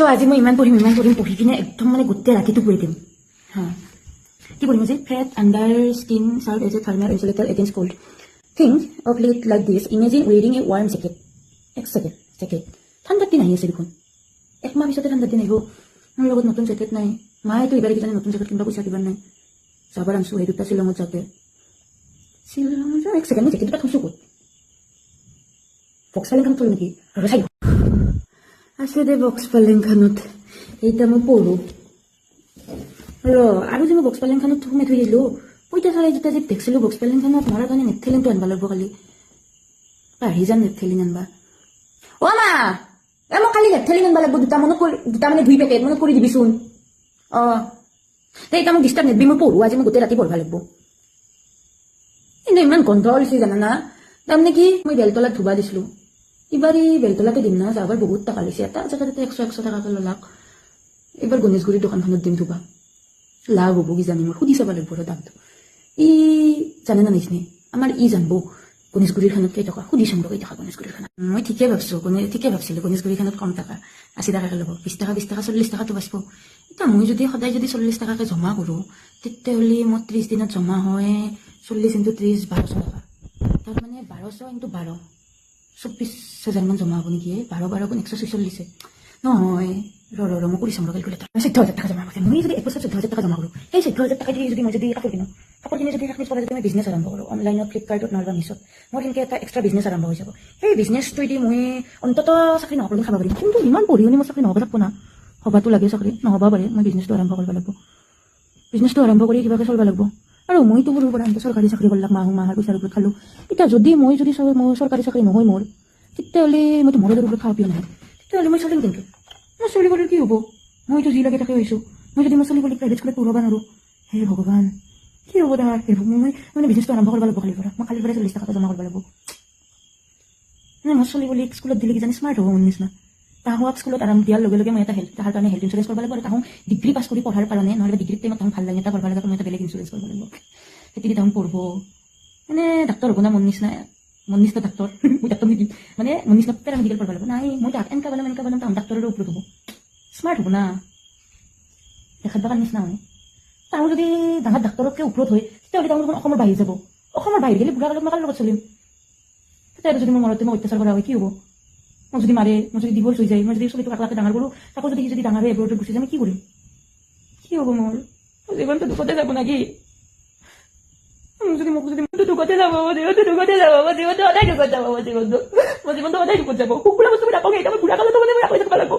তো আজি মই ইমান পঢ়িম পঢ়ি কিনে একদম মানে গোটেই ৰাতিটো পঢ়ি দিম হা কি পঢ়িম আজি fat under skin sort as a thermal insulator against cold think of let like this imagine wearing a warm jacket এক ছেকেণ্ড জেকেট ঠাণ্ডাৰ দিন আহি আছে দেখোন একমাহ পিছতে ঠাণ্ডাৰ দিন আহিব মোৰ লগত নতুন জেকেট নাই মায়েতো এইবাৰ কিজানি নতুন জেকেট কিনিব পইচা দিবাৰ নাই যাবাৰ আনছো সেই দুটা শ্বিলঙত যাওঁতে শ্বিলঙত এক ছেকেণ্ড মই জেকেট দুটা থৈছোঁ ক'ত ফক্স পালেংখানত থলো নেকি আৰু চাই আছে দে বক্স পালেংখানত এইটা মই পঢ়ো আৰু যে মই বক্স পালেংখানত সোমাই থৈ দিলোঁ পইতা চৰাই যেতিয়া যে দেখিছিলোঁ বক্স পালেংখানত মৰাৰ কাৰণে নেটথেলিংটো আনিব লাগিব কালি পাহৰি যাম নেটথেলিং আনবা অ' মা মই কালি নেটথেলিং আনবা লাগিব দুটা মানে 2 পেকেট মনত কৰি দিবিচোন এতিয়া মোক ডিষ্টাৰ্ব নেদবি মই পঢ়ো আজি মই গোটেই ৰাতি পঢ়িব লাগিব কিন্তু ইমান গন্ধ ওলাইছে জানানা তাৰমানে কি মই বেলতলাত ধুবা দিছিলোঁ এইবাৰ এই বেলতলাতে দিম না যাবাৰ বহুত টকা লৈছে এটা জেগাতে 100 টকাকে ল'লাক এইবাৰ গণেশগুৰিৰ দোকানখনত দিম ধুবা লাভ হ'ব কিজানি মই সুধি চাব লাগিব দামটো ই জানে না নিচিনি আমাৰ ই জানব গণেশগুৰিৰ খানত কেই টকা সুধি চাম কেই টকা গণেশগুৰিৰ খানত মই ঠিকে ভাবছিলোঁ গণেশগুৰিৰ খানত কম টকা 80 টকাকে ল'ব 20 টকা 40 টকাটো বাচিব এতিয়া মই যদি সদায় যদি 40 টকাকে জমা কৰোঁ তেতিয়াহ'লে মোৰ 30 দিনত জমা হয় 40 × 30 1200 টকা তাৰমানে 1200 × 12 24,000 মান জমা হ'ব নেকি 12 গুণ 146 নহয় ৰ মই কৰি চাম কেলকুলেটাৰ 14,000 টকা জমা কৰিম মই যদি 1 বছৰ 14,000 টকা জমা কৰোঁ সেই 14,000 টকা দি যদি মই যদি কাপোৰ কিনে যদি শেষ যদি মই বিজনেছ আৰম্ভ কৰোঁ অনলাইনত ফ্লিপকাৰ্টত নহ'লে মিছত মোৰ সেনেকৈ এটা এক্সট্ৰা বিজনেছ আৰম্ভ হৈ যাব সেই বিজনেছটো দি মই অন্ততঃ চাকৰি নকৰিলে খাব পাৰিম কিন্তু ইমান পঢ়ি শুনি মই চাকৰি নহ'ব লাগিব না হ'বাতো লাগে চাকৰি নহ'ব পাৰে মই বিজনেছটো আৰম্ভ কৰিব লাগিব বিজনেছটো আৰম্ভ কৰি কিবাকৈ চলিব লাগিব আৰু মইতো সৰুৰ পৰা চৰকাৰী চাকৰি কৰিলাক মাহৰ পইচাৰ ওপৰত খালোঁ এতিয়া যদি মই চৰকাৰী চাকৰি নহয় মোৰ তেতিয়াহ'লে মইতো মৰৰ ওপৰত খাব পিয়া নহয় তেতিয়াহ'লে মই চলিম কিন্তু মই চলিবলৈ কি হ'ব মইতো যি লাগে তাকে হৈছোঁ মই যদি মই চলিবলৈ প্ৰাইভেট স্কুলত পঢ়াব নোৱাৰোঁ হে ভগৱান কি হ'ব তাৰ মই মানে বিজনেছটো আৰম্ভ কৰিব লাগিব কালিৰ পৰা মই কালিৰ পৰা 40 টকা জমা কৰিব লাগিব মানে মই চলিবলৈ স্কুলত দিলে কিজানি স্মাৰ্ট হ'ব মোৰ নিচিনা তাহাঁক স্কুলত আৰাম দিয়াৰ লগে লগে মই এটা তাহাৰ কাৰণে হেল্থ ইঞ্চুৰেঞ্চ কৰিব লাগিব আৰু তাহাঁক ডিগ্ৰী পাছ কৰি পঢ়াৰ কাৰণে নহ'লে ডিগ্ৰীত টাইমত তাহাঁক ভাল লাগে এটা কৰিব লাগে মই এটা বেলেগ ইঞ্চুৰেঞ্চ কৰিব লাগিব তেতিয়া তাহাঁক পঢ়িব মানে ডাক্তৰ হ'ব না মোৰ নিচিনা ডাক্তৰ মই ডাক্তৰ নেকি মানে মোৰ নিচিনা পেৰামেডিকেল কৰিব লাগিব নাই মই এনেকা বনাম তাহাঁক ডাক্তৰৰ ওপৰত হ'ব স্মাৰ্ট হ'ব না দেখাত বাকাৰ নিচিনা হয় তাহোঁ যদি ডাঙৰ ডাক্তৰতকৈ ওপৰত হয় তেতিয়াহ'লে তাহোঁ দেখোন অসমৰ বাহিৰ যাব অসমৰ বাহিৰ গ'লে বুঢ়া কালত মই কাৰ লগত চলিম তেতিয়া যদি মোৰ মৰতে মই অত্যাচাৰ কৰা হয় কি হ'ব মই যদি মাৰে মই যদি ডিভোৰ্চ হৈ যায় মই যদি চলিটো কাকলাকে ডাঙৰ কৰোঁ তাকো যদি যদি ডাঙৰ হৈ এব্ৰডত গুচি যায় মই কি কৰিম কি হ'ব মোৰ জীৱনটো দুখতে যাব নাকি যদি মোক যদি দুখতে যাব জীৱনটো সদায় দুখত যাব মোৰ জীৱনটো সদায় দুখত যাব কুকুৰা বস্তু নাপাওঁ এতিয়া মই বুঢ়া কালতো মানে মই ৰাখি থাকিব লাগিব